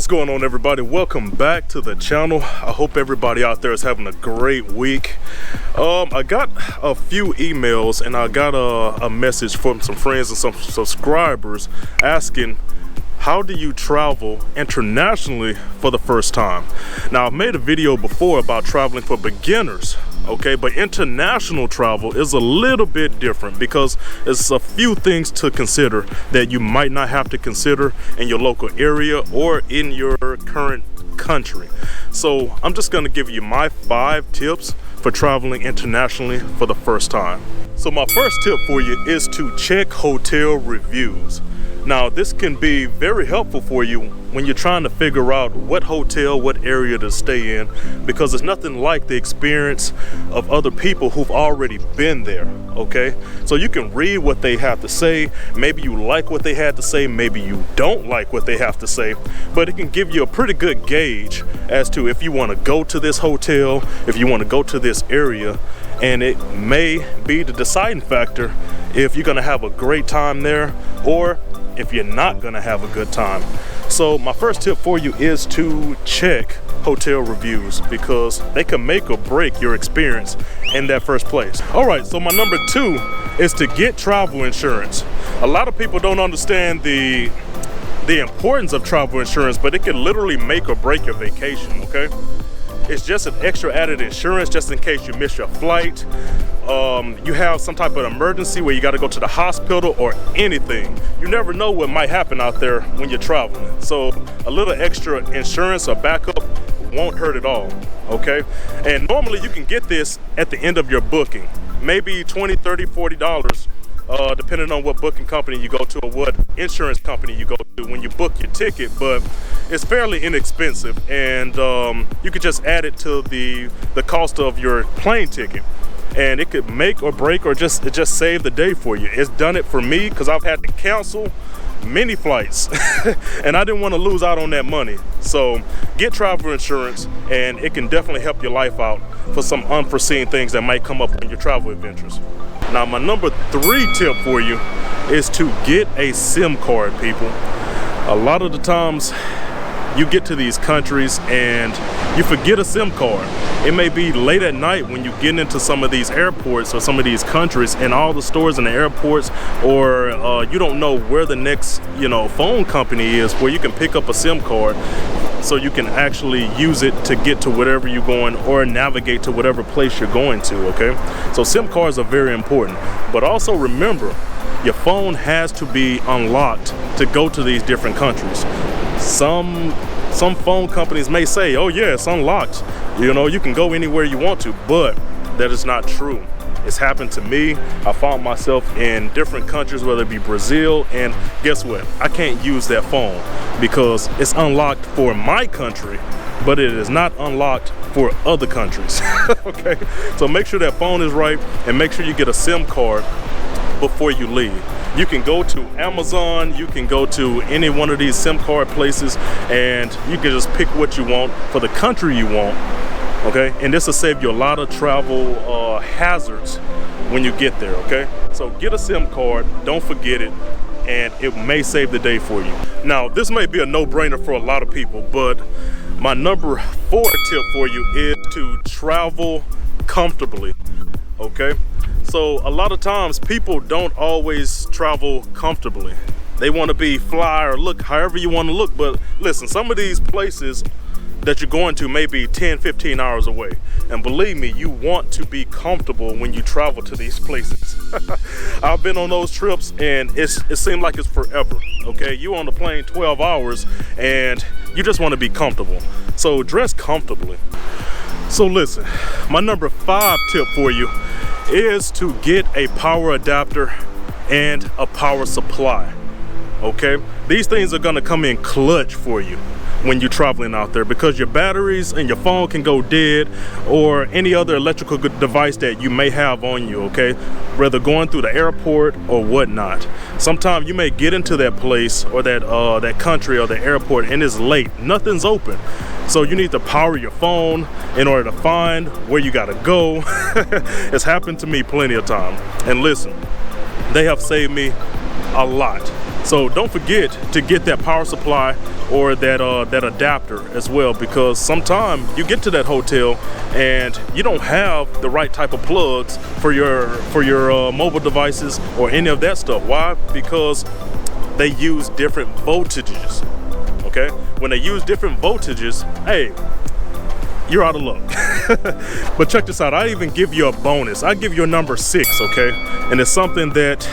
going on, everybody? Welcome back to the channel. I hope everybody out there is having a great week. I got a few emails and I got a message from some friends and some subscribers asking, how do you travel internationally for the first time? Now, I've made a video before about traveling for beginners, okay, but international travel is a little bit different because there's a few things to consider that you might not have to consider in your local area or in your current country. So I'm just going to give you my 5 tips for traveling internationally for the first time. So my first tip for you is to check hotel reviews. Now, this can be very helpful for you when you're trying to figure out what hotel, what area to stay in, because it's nothing like the experience of other people who've already been there, okay? So you can read what they have to say. Maybe you like what they had to say, maybe you don't like what they have to say, but it can give you a pretty good gauge as to if you want to go to this hotel, if you want to go to this area, and it may be the deciding factor if you're going to have a great time there or if you're not gonna have a good time. So my first tip for you is to check hotel reviews because they can make or break your experience in that first place. All right, so my number 2 is to get travel insurance. A lot of people don't understand the importance of travel insurance, but it can literally make or break your vacation, okay? It's just an extra added insurance just in case you miss your flight. You have some type of emergency where you got to go to the hospital or anything. You never know what might happen out there when you're traveling. So a little extra insurance or backup won't hurt at all, okay? And normally you can get this at the end of your booking, maybe $20, $30, $40, depending on what booking company you go to or what insurance company you go to when you book your ticket, but it's fairly inexpensive, and you could just add it to the cost of your plane ticket, and it could make or break or just save the day for you. It's done it for me because I've had to cancel many flights and I didn't want to lose out on that money. So get travel insurance, and it can definitely help your life out for some unforeseen things that might come up on your travel adventures. Now, my number 3 tip for you is to get a SIM card, people. A lot of the times you get to these countries and you forget a SIM card. It may be late at night when you get into some of these airports or some of these countries and all the stores in the airports, or you don't know where the next phone company is where you can pick up a SIM card so you can actually use it to get to whatever you're going or navigate to whatever place you're going to, okay? So SIM cards are very important, but also remember, your phone has to be unlocked to go to these different countries. Some phone companies may say, oh yeah, it's unlocked, you can go anywhere you want to, but that is not true. It's happened to me. I found myself in different countries, whether it be Brazil, and guess what? I can't use that phone because it's unlocked for my country, but it is not unlocked for other countries. Okay, so make sure that phone is right and make sure you get a SIM card before you leave. You can go to Amazon, you can go to any one of these SIM card places, and you can just pick what you want for the country you want, okay? And this will save you a lot of travel hazards when you get there, okay? So get a SIM card, don't forget it, and it may save the day for you. Now, this may be a no-brainer for a lot of people, but my number 4 tip for you is to travel comfortably, okay? So a lot of times people don't always travel comfortably. They want to be fly or look however you want to look, but listen, some of these places that you're going to may be 10-15 hours away, and believe me, you want to be comfortable when you travel to these places. I've been on those trips and it seemed like it's forever, okay? You on the plane 12 hours and you just want to be comfortable, so dress comfortably. So listen, my number 5 tip for you is to get a power adapter and a power supply, okay? These things are gonna come in clutch for you when you're traveling out there because your batteries and your phone can go dead, or any other electrical device that you may have on you, okay? Whether going through the airport or whatnot. Sometimes you may get into that place or that country or the airport and it's late, nothing's open. So you need to power your phone in order to find where you gotta go. It's happened to me plenty of times. And listen, they have saved me a lot. So don't forget to get that power supply or that adapter as well, because sometime you get to that hotel and you don't have the right type of plugs for your mobile devices or any of that stuff. Why? Because they use different voltages. Okay, when they use different voltages, hey, you're out of luck. But check this out, I even give you a bonus. I give you a number 6, okay? And it's something that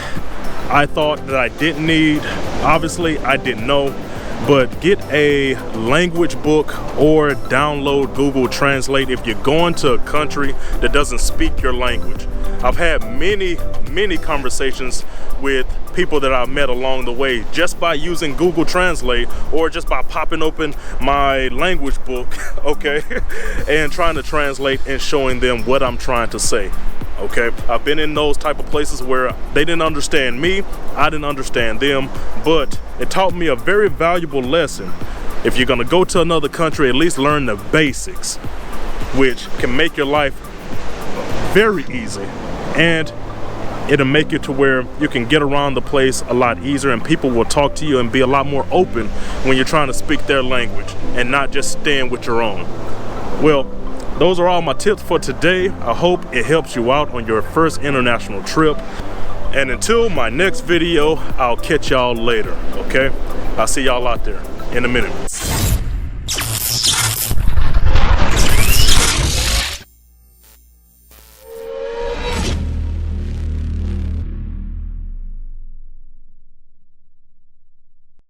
I thought that I didn't need. Obviously, I didn't know. But get a language book or download Google Translate if you're going to a country that doesn't speak your language. I've had many conversations with people that I've met along the way just by using Google Translate or just by popping open my language book, okay, and trying to translate and showing them what I'm trying to say. Okay, I've been in those type of places where they didn't understand me, I didn't understand them, but it taught me a very valuable lesson. If you're gonna go to another country, at least learn the basics, which can make your life very easy, and it'll make it to where you can get around the place a lot easier, and people will talk to you and be a lot more open when you're trying to speak their language and not just staying with your own. Well, those are all my tips for today. I hope it helps you out on your first international trip. And until my next video, I'll catch y'all later, okay? I'll see y'all out there in a minute.